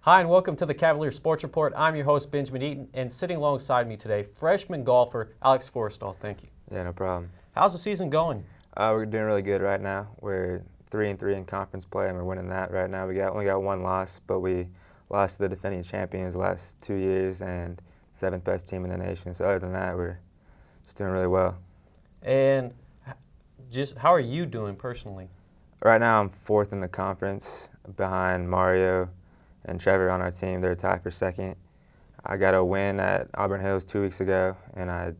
Hi, and welcome to the Cavalier Sports Report. I'm your host, Benjamyn Eaton, and sitting alongside me today, freshman golfer Alex Forristal. Thank you. Yeah, no problem. How's the season going? We're doing really good right now. We're 3-3 in conference play, and we're winning that right now. We only got one loss, but we lost to the defending champions the last 2 years and 7th best team in the nation. So other than that, we're just doing really well. And just how are you doing personally? Right now, I'm 4th in the conference behind Mario and Trevor on our team. They're tied for 2nd. I got a win at Auburn Hills 2 weeks ago, and I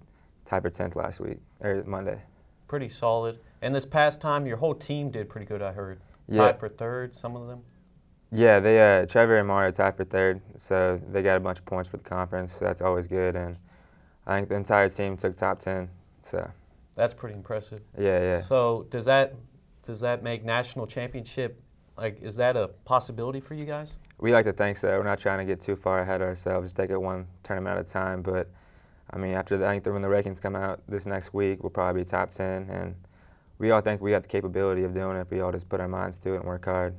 tied for 10th last week, or Monday. Pretty solid. And this past time, your whole team did pretty good, I heard. Yeah. Tied for 3rd, some of them? Yeah, Trevor and Mario tied for 3rd, so they got a bunch of points for the conference, so that's always good. And I think the entire team took top 10, so. That's pretty impressive. Yeah. So does that make national championship, is that a possibility for you guys? We like to think so. We're not trying to get too far ahead of ourselves, just take it one tournament at a time. But, I mean, I think when the rankings come out this next week, we'll probably be top 10. And we all think we got the capability of doing it if we all just put our minds to it and work hard.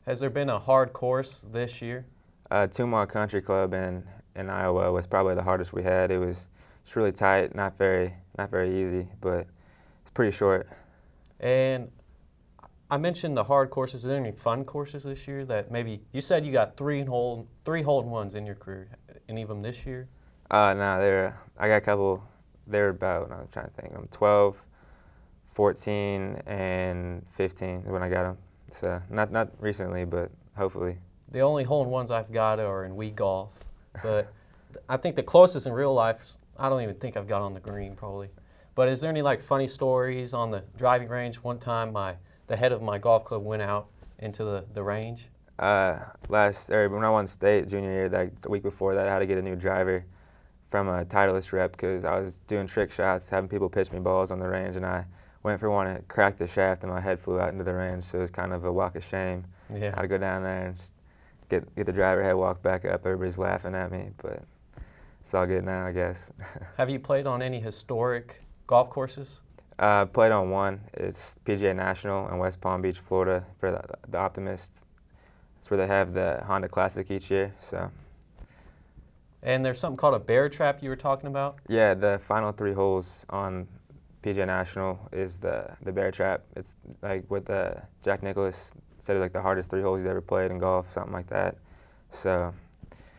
Has there been a hard course this year? Two-Mile Country Club in Iowa was probably the hardest we had. It was just really tight, not very easy, but it's pretty short. And I mentioned the hard courses. Are there any fun courses this year that maybe you said you got three hole-in-ones in your career? Any of them this year? No, I got a couple. They were about, I'm trying to think, 12, 14, and 15 is when I got them. So not recently, but hopefully. The only hole-in-ones I've got are in Wii golf, but I think the closest in real life, I don't even think I've got on the green probably. But is there any funny stories on the driving range? One time the head of my golf club went out into the range. When I won state junior year, the week before that, I had to get a new driver from a Titleist rep because I was doing trick shots, having people pitch me balls on the range, and I went for one and cracked the shaft, and my head flew out into the range, so it was kind of a walk of shame. Yeah. I had to go down there and just get the driver head, walk back up. Everybody's laughing at me, but it's all good now, I guess. Have you played on any historic golf courses? Played on one. It's PGA National in West Palm Beach, Florida, for the Optimist. It's where they have the Honda Classic each year. So. And there's something called a bear trap you were talking about? Yeah, the final 3 holes on PGA National is the bear trap. It's like what Jack Nicklaus said, it's the hardest 3 holes he's ever played in golf, something like that. So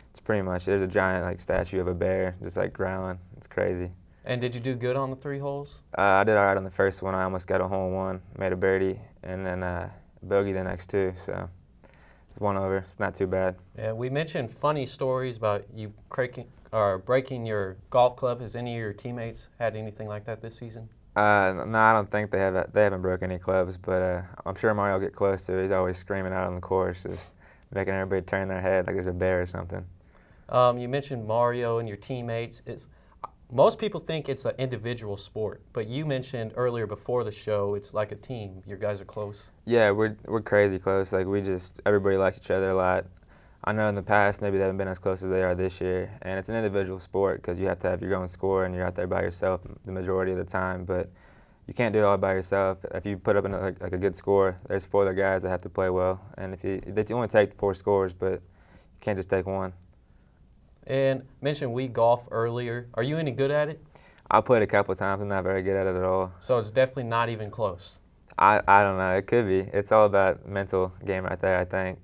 it's pretty much, there's a giant statue of a bear just growling. It's crazy. And did you do good on the 3 holes? I did all right on the first one. I almost got a hole-in-one, made a birdie, and then bogey the next 2. So it's 1 over. It's not too bad. Yeah, we mentioned funny stories about you breaking your golf club. Has any of your teammates had anything like that this season? No, I don't think they haven't broken any clubs, but I'm sure Mario will get close to it. He's always screaming out on the course, just making everybody turn their head like there's a bear or something. You mentioned Mario and your teammates. Most people think it's an individual sport, but you mentioned earlier before the show it's like a team. You guys are close. Yeah, we're crazy close. Everybody likes each other a lot. I know in the past maybe they haven't been as close as they are this year, and it's an individual sport because you have to have your own score and you're out there by yourself the majority of the time, but you can't do it all by yourself. If you put up a good score, there's 4 other guys that have to play well, and they only take 4 scores, but you can't just take 1. And mentioned Wii golf earlier. Are you any good at it? I played a couple of times. I'm not very good at it at all. So it's definitely not even close. I don't know. It could be. It's all about mental game right there, I think.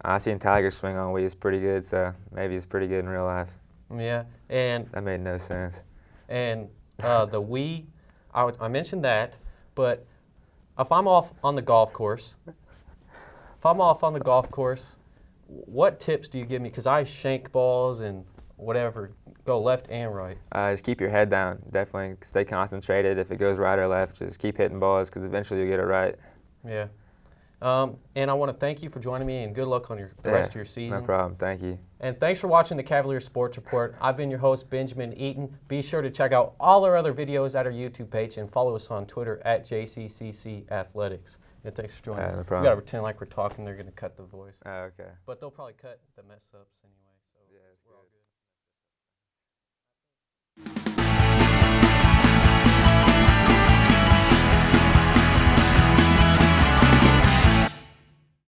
I seen Tiger swing on Wii. It's pretty good, so maybe it's pretty good in real life. Yeah, and that made no sense. And the Wii, I mentioned that, but if I'm off on the golf course, what tips do you give me? Because I shank balls and whatever, go left and right. Just keep your head down. Definitely stay concentrated. If it goes right or left, just keep hitting balls because eventually you'll get it right. Yeah. And I want to thank you for joining me, and good luck on the rest of your season. No problem. Thank you. And thanks for watching the Cavalier Sports Report. I've been your host, Benjamyn Eaton. Be sure to check out all our other videos at our YouTube page and follow us on Twitter at JCCC Athletics. And thanks for joining me. No problem. We got to pretend like we're talking. They're going to cut the voice. Okay. But they'll probably cut the mess ups anyway.